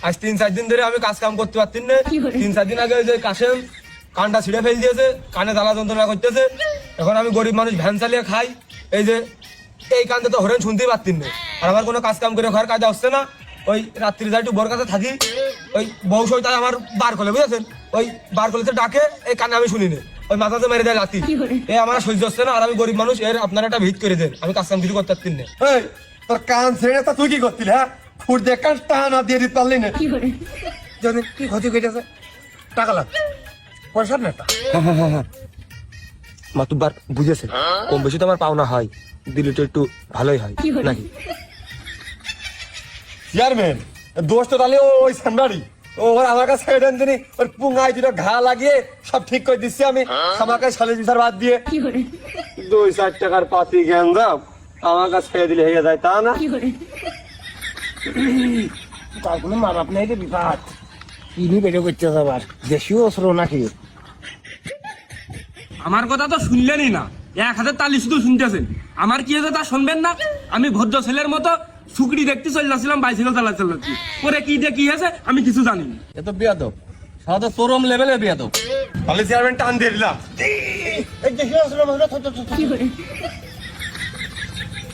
আজ 3-4 দিন ধরে আমি কাজ কাম করতে পারতেন না। 3-4 দিন আগে যে কাশেম কানটা ছিঁড়ে ফেল দিয়েছে, কানে জ্বালা যন্ত্রণা করতেছে। এখন আমি গরিব মানুষ ভ্যান চালিয়ে খাই, এই যে এই কানতে তো হরেন শুনতেই পারতেন না। আর আমার কোনো কাজ কাম করে ঘর কাজে আসছে না। ওই রাত্রি যাই একটু বোর কাছে থাকি, ওই বউ সইটাই আমার বার করলে বুঝেছেন, ওই বার করলে ডাকে, এই কানে আমি শুনি না, ওই মাথাতে মেরে দেয় লাতি। এই আমার সহ্য হচ্ছে না। আর আমি গরিব মানুষ, এর আপনারা একটা ভিত করে দেন, আমি কাজ কাম কিছু করতে পারতেন না। তোর কান ছেড়ে তা তুই কি করতিল? হ্যাঁ, ফুট দিয়ে কান টানা দিয়ে দিতে পারলি না। জানি কি ক্ষতি করেছে? টাকা লাগবে, পয়সার নেতা। মাতুব্বার বুঝেছে, কম বেশি তো আমার পাওনা হয়, দিলে তো একটু ভালোই হয় নাকি? চেয়ারম্যান, দোষ তো তাহলে ওই সামনারি। ওর আমার কাছে এডেন দিনই ওর পুঙ্গায় দুটো ঘা লাগিয়ে সব ঠিক করে দিচ্ছি আমি। আমাকে সালে বিচার বাদ দিয়ে 2-4 টাকার পাতি গেন্দাম আমার কাছে ছেড়ে দিলে হয়ে যায়, তা না? তার কোনো মা বাপ নেই রে, বিপাত কিনি বেড়ে করতে আবার দেশীয় অস্ত্র নাকি? আমার কথা তো শুনলেনই না, 1 হাতে তালি শুধু শুনতেছেন। আমার কি হয়েছে তা শুনবেন না? আমি ভদ্র ছেলের মতো শুকরি দেখতে চলে যাচ্ছিলাম, বাইসাইকেল চালাচ্ছি, পরে কি দিয়ে কি হয়েছে আমি কিছু জানি না। এ তো বিয়াদব, সাদা চরম লেভেলের বিয়াদব। তাহলে চেয়ারম্যান টান দিয়ে দিলাম।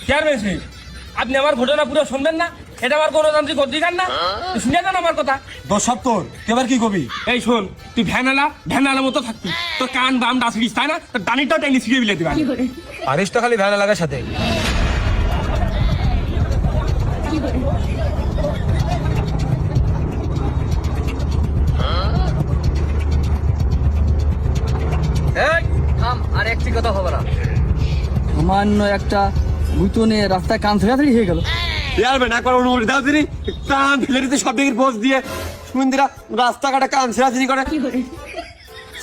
চেয়ারম্যান সাহেব, আপনি আমার ঘটনা পুরো শুনবেন না? এটা আমার গণতান্ত্রিক অধিকার না? শুনে যান আমার কথা। 10-70 এবার কি কবি? এই শোন, তুই ভ্যানালা মতো থাকবি, তোর কান বাম ডাসিস তাই না? তোর ডানিটাও টেনে ছিঁড়ে বিলে দিবা। আরিস তো খালি ভ্যান লাগার সাথে। আর একটি কথা হবে না, সামান্য একটা বুতনে রাস্তায় কান ছেড়াছড়ি হয়ে গেল। চেয়ারম্যান একবার অনুমতি দাও দিনি, টান ফেলে দিতে সব দিকের পোস্ট দিয়ে সুন্দরা রাস্তাঘাটে কান ছেড়াছড়ি করে।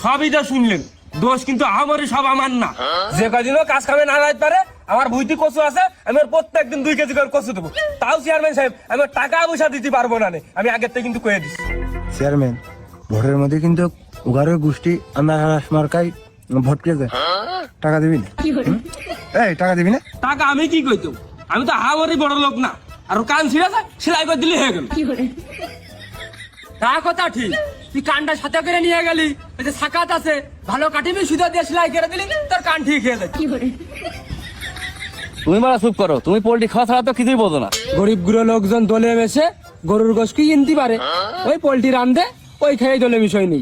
সবই তো শুনলেন, দোষ কিন্তু আমারই, সব আমার না। যে কদিনও কাজ কামে না যাইতে পারে, আমার ভুইতি কচু আছে, আমি ওর প্রত্যেকদিন 2 কেজি করে কচু দেবো। তাও চেয়ারম্যান সাহেব আমি ওর টাকা পয়সা দিতে পারবো না, আমি আগের থেকে কিন্তু কয়ে দিচ্ছি। চেয়ারম্যান, ভোটের মধ্যে কিন্তু উগারের গোষ্ঠী আমরা মার্কাই ভোট পেয়েছে, টাকা দিবি না? এই টাকা দিবি না? টাকা আমি কি কইতো? আমি তো আমারই বড় লোক না। আর ওর কান ছিঁড়ে যায়, সেলাই করে দিলে হয়ে গেল। তা কথা ঠিক, তুই কানটা সাথে করে নিয়ে গেলি, ওই যে সাকাত আছে, ভালো কাটিবি, সুতো দিয়ে সেলাই করে দিলি, তোর কান ঠিক হয়ে যায়। তুমি মারা চুপ করো, তুমি পোল্ট্রি খাওয়া ছাড়া তো কিছুই বোঝো না। গরিব গুলো লোকজন দলে মেশে গরুর গোশ কি কিনতে পারে, ওই পোল্ট্রি রান্ধে, ওই খেয়ে দলে বিষয় নেই।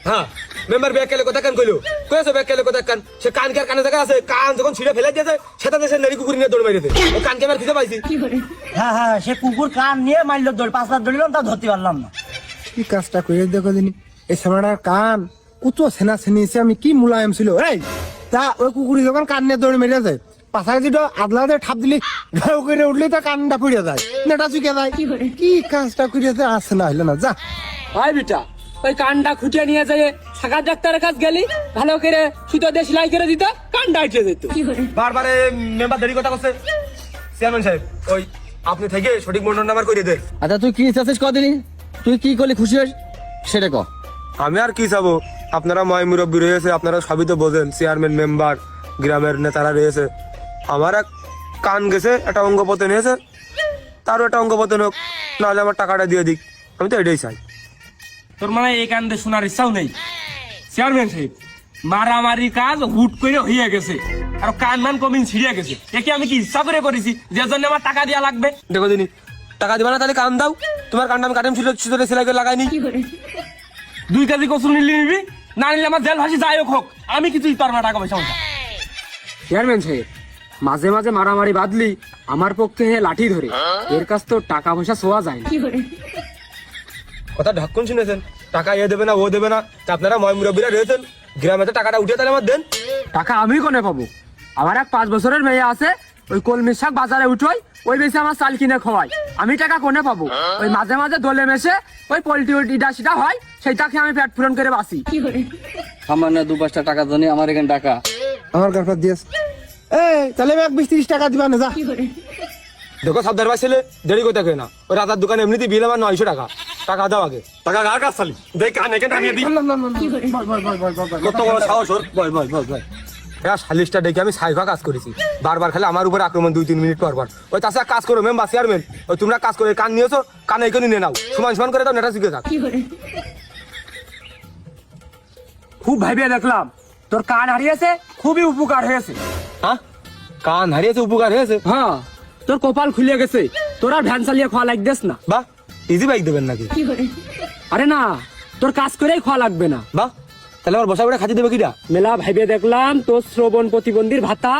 হ্যাঁ, মেম্বার ব্যাগ কেলে কথা কান কইলো, কইছো ব্যাগ কেলে কথা কান, সে কান কে কানে জায়গা আছে, কান যখন ছিঁড়ে ফেলে দিয়েছে, সেটা দেশে নারী কুকুর নিয়ে দৌড় মারিতে, ও কান কে আমার খুঁজে পাইছি। হ্যাঁ, সে কুকুর কান নিয়ে মারলো, 5 লাখ ধরলাম, তা ধরতে পারলাম না। কি কাজটা করে দেখো দিনি, এই সামাটার কান কত সেনা সেনিছে, আমি কি মুলায়ম ছিল। এই তা ওই কুকুরি যখন কান নিয়ে দৌড়ে মেরে যায়, পাশায় যেটা আদলাতে ঠাপ দিলি ঘাও করে উঠলে তো কানটা পুড়ে যায়, নেটা চুকে যায়। কি কাজটা করে আসে না হইলো না, যা ভাই বেটা, ওই কানটা খুঁটিয়ে নিয়ে যায় সাকাত ডাক্তারের কাছে গেলি, ভালো করে সুতো দিয়ে সেলাই করে দিত, কানটা উঠে যেত। বারবারে মেম্বার দেরি কথা বলছে। চেয়ারম্যান সাহেব, ওই আপনি থেকে সঠিক মন্ডল নাম্বার করে দেন। আচ্ছা তুই কি চাচ্ছিস কদিনই, তুই কি করলি খুশি হস সেটা ক। আমি আর কি চাবো, আপনারা ময় মুরব্বী রয়েছে, আপনারা সবই তো বোঝেন, চেয়ারম্যান মেম্বার গ্রামের নেতারা রয়েছে। আমার এক কান গেছে, একটা অঙ্গ পতন হয়েছে, তারও একটা অঙ্গ পতন হোক, নাহলে আমার টাকাটা দিয়ে দিক, আমি তো এটাই চাই। তোর মানে এই কান দিয়ে শোনার ইচ্ছাও নেই? চেয়ারম্যান সাহেব, মারামারি কাজ হুট করে হয়ে গেছে, আর কান মান কমিন ছিঁড়ে গেছে, একে আমি কি ইচ্ছা করে করেছি যে জন্য আমার টাকা দেওয়া লাগবে? দেখো দিনি, টাকা দিবা না তাহলে কান দাও, তোমার কানটা আমি কাটেম ছিল সেলাই করে লাগাইনি। 2 কেজি কচু নিলি নিবি, না নিলে আমার জেল ভাসি যাই হোক, আমি কিছুই পারবো না টাকা পয়সা। চেয়ারম্যান সাহেব, মাঝে মাঝে মারামারি বাদলি আমার পক্ষে লাঠি ধরে, এর কাছ তো টাকা পয়সা ছোঁয়া যায় না। কথা ঢাকুন শুনেছেন, টাকা এ দেবে না ও দেবে না, তা আপনারা ময় মুরব্বীরা রয়েছেন, গ্রামে তো টাকাটা উঠে তাহলে আমার দেন। টাকা আমি কোনে পাবো? আমার এক 5 বছরের মেয়ে আছে, ওই কলমি শাক বাজারে উঠোই, ওই বেশি আমার চাল কিনে খাওয়াই, আমি টাকা কোনে পাবো? ওই মাঝে মাঝে দলে মেশে ওই পোল্ট্রি ইটা সেটা হয়, সেইটাকে আমি পেট পূরণ করে বাঁচি। সামান্য 2-5 টাকা জন্য আমার এখানে টাকা আমার কারবার দিয়েছ। এই তাহলে আমি 20-30 টাকা দিবা না, যা। দেখো সাবধান ভাই ছেলে, দেরি করতে থাকে না, ওই রাতার দোকানে এমনিতে বিল আমার 900 টাকা, টাকা দাও আগে। টাকা কার কাছ চালি দেখ, কান এখানে নামিয়ে দিই। কত বড় সাহস ওর! বল। হ্যাঁ সালিশটা ডেকে আমি সাইফা কাজ করেছি, বারবার খালি আমার উপর আক্রমণ 2-3 মিনিট পর পর। ওই তাছাড়া কাজ করো মেম্বার চেয়ারম্যান, ওই তোমরা কাজ করে কান নিয়েছো, কানে এখানে নিয়ে নাও, সমান সমান করে দাও, নেটা শিখে থাক। খুব ভাইবে দেখলাম তোর কান হারিয়েছে, খুবই উপকার হয়েছে। হ্যাঁ কান হারিয়েছে, উপকার হয়েছে। হ্যাঁ তোর কপাল খুলে গেছে, তোর আর ভ্যান চালিয়ে খাওয়া লাগতেস না। বাহ, ইজি বাইক দেবেন নাকি? আরে না, তোর কাজ করেই খাওয়া লাগবে না। বাহ, তাহলে আমার বসা করে খাতি দেবে কিটা? মেলা ভাইবে দেখলাম তোর শ্রবণ প্রতিবন্ধীর ভাতা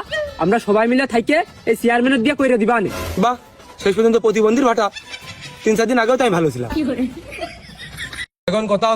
আমরা সবাই মিলে থাইকে এই চেয়ারম্যানের দিয়ে কইরে দিবা নে। বাহ, শেষ পর্যন্ত প্রতিবন্ধীর ভাটা 3-4 দিন আগেও তাই ভালো ছিলাম। এখন কথা